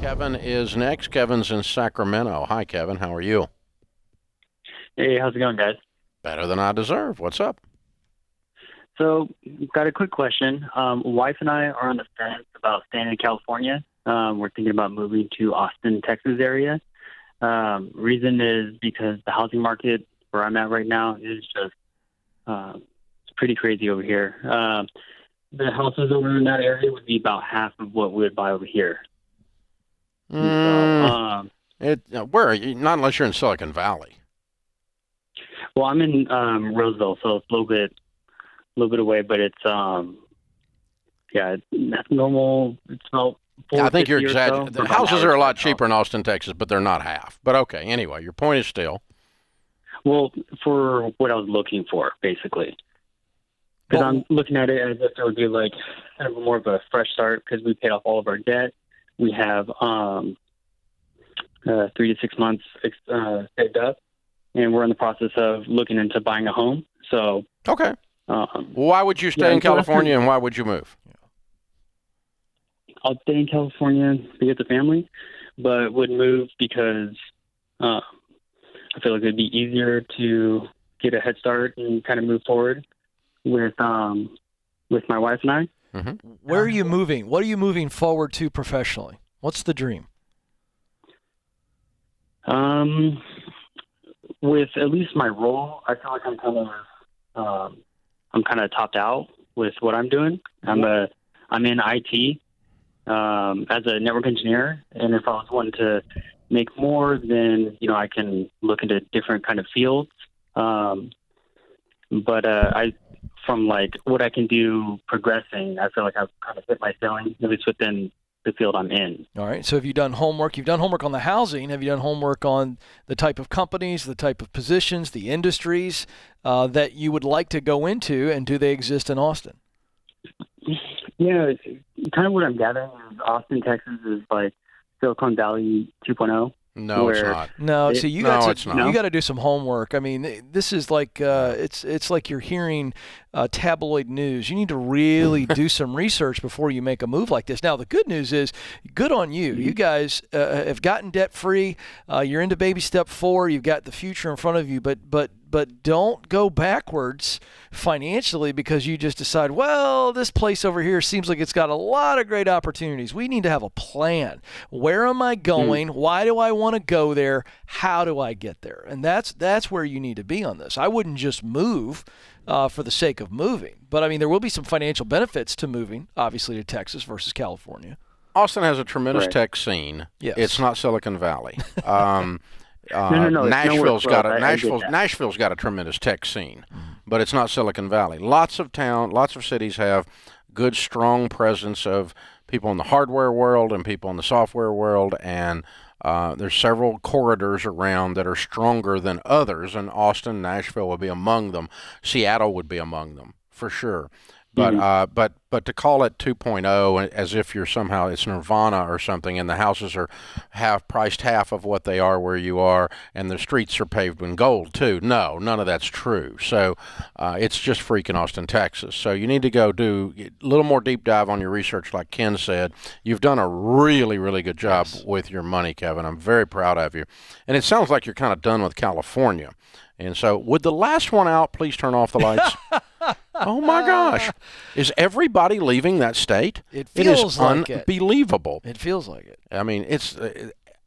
Kevin is next. Kevin's in Sacramento. Hi, Kevin. How are you? Hey, how's it going, guys? Better than I deserve. What's up? So, got a quick question. Wife and I are on the fence about staying in California. We're thinking about moving to Austin, Texas area. Reason is because the housing market where I'm at right now is just it's pretty crazy over here. The houses over in that area would be about half of what we would buy over here. Mm, where are you? Not unless you're in Silicon Valley. Well, I'm in Roseville, so it's a little bit away, but it's that's normal. It's about Yeah, I think you're 450 or so exaggerating. for The about an houses hour are a lot drive. cheaper in Austin, Texas, but they're not half. But okay, anyway, your point is still. Well, for what I was looking for, basically. Because I'm looking at it as if it would be like kind of more of a fresh start because we paid off all of our debt. We have 3 to 6 months saved up, and we're in the process of looking into buying a home. So, Okay. Why would you stay in California and why would you move? I'll stay in California to get the family, but would move because I feel like it'd be easier to get a head start and kind of move forward with my wife and I. Mm-hmm. Where are you moving? What are you moving forward to professionally? What's the dream? With at least my role, I feel like I'm kind of topped out with what I'm doing. I'm in IT as a network engineer, and if I was wanting to make more, then I can look into different kind of fields. But from like what I can do progressing, I feel like I've kind of hit my ceiling, at least within the field I'm in. All right. So have you done homework? You've done homework on the housing. Have you done homework on the type of companies, the type of positions, the industries that you would like to go into, and do they exist in Austin? Yeah, kind of what I'm gathering is Austin, Texas is like Silicon Valley 2.0. No, it's not. No, see, you got to do some homework. I mean, this is like it's like you're hearing tabloid news. You need to really do some research before you make a move like this. Now, the good news is, good on you. You guys have gotten debt free. You're into baby step 4. You've got the future in front of you. But don't go backwards financially because you just decide, well, this place over here seems like it's got a lot of great opportunities. We need to have a plan. Where am I going? Why do I want to go there? How do I get there? And that's where you need to be on this. I wouldn't just move for the sake of moving. But, I mean, there will be some financial benefits to moving, obviously, to Texas versus California. Austin has a tremendous tech scene. Yes. It's not Silicon Valley. No, Nashville's got a tremendous tech scene, but it's not Silicon Valley. Lots of cities have good, strong presence of people in the hardware world and people in the software world, and there's several corridors around that are stronger than others, and Austin, Nashville would be among them. Seattle would be among them, for sure. But to call it 2.0 as if you're somehow it's nirvana or something, and the houses are priced half of what they are where you are, and the streets are paved in gold too. No, none of that's true. So it's just freaking Austin, Texas. So you need to go do a little more deep dive on your research, like Ken said. You've done a really, really good job with your money, Kevin. I'm very proud of you. And it sounds like you're kind of done with California. And so, would the last one out please turn off the lights? Oh, my gosh. Is everybody leaving that state? It feels like unbelievable. It feels like it. I mean,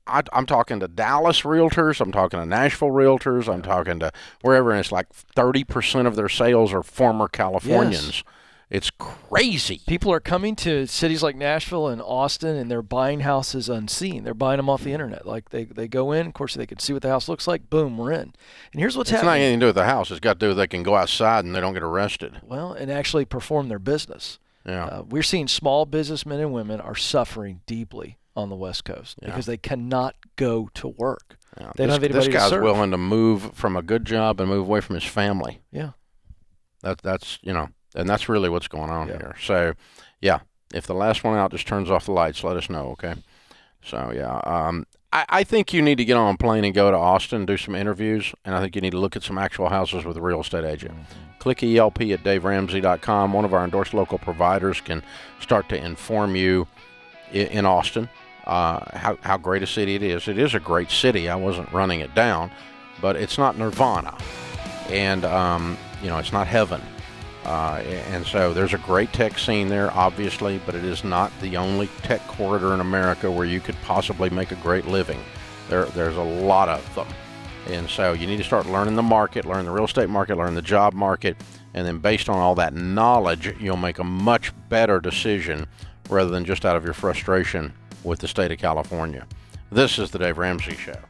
I'm talking to Dallas realtors. I'm talking to Nashville realtors. I'm talking to wherever, and it's like 30% of their sales are former Californians. Yes. It's crazy. People are coming to cities like Nashville and Austin, and they're buying houses unseen. They're buying them off the internet. Like they go in, of course, they can see what the house looks like. Boom, we're in. And here's what's happening. It's not anything to do with the house. It's got to do with they can go outside and they don't get arrested. Well, and actually perform their business. Yeah. We're seeing small businessmen and women are suffering deeply on the West Coast because they cannot go to work. Yeah. They don't have anybody This guy's to serve. willing to move from a good job and move away from his family. Yeah. That's and that's really what's going on here. So, yeah, if the last one out just turns off the lights, let us know, okay? So, yeah, I think you need to get on a plane and go to Austin, do some interviews, and I think you need to look at some actual houses with a real estate agent. Click ELP at DaveRamsey.com. One of our endorsed local providers can start to inform you in Austin. how great a city it is. It is a great city. I wasn't running it down, but it's not nirvana, and it's not heaven. And so there's a great tech scene there, obviously, but it is not the only tech corridor in America where you could possibly make a great living. There's a lot of them. And so you need to start learning the market, learn the real estate market, learn the job market, and then based on all that knowledge, you'll make a much better decision rather than just out of your frustration with the state of California. This is the Dave Ramsey Show.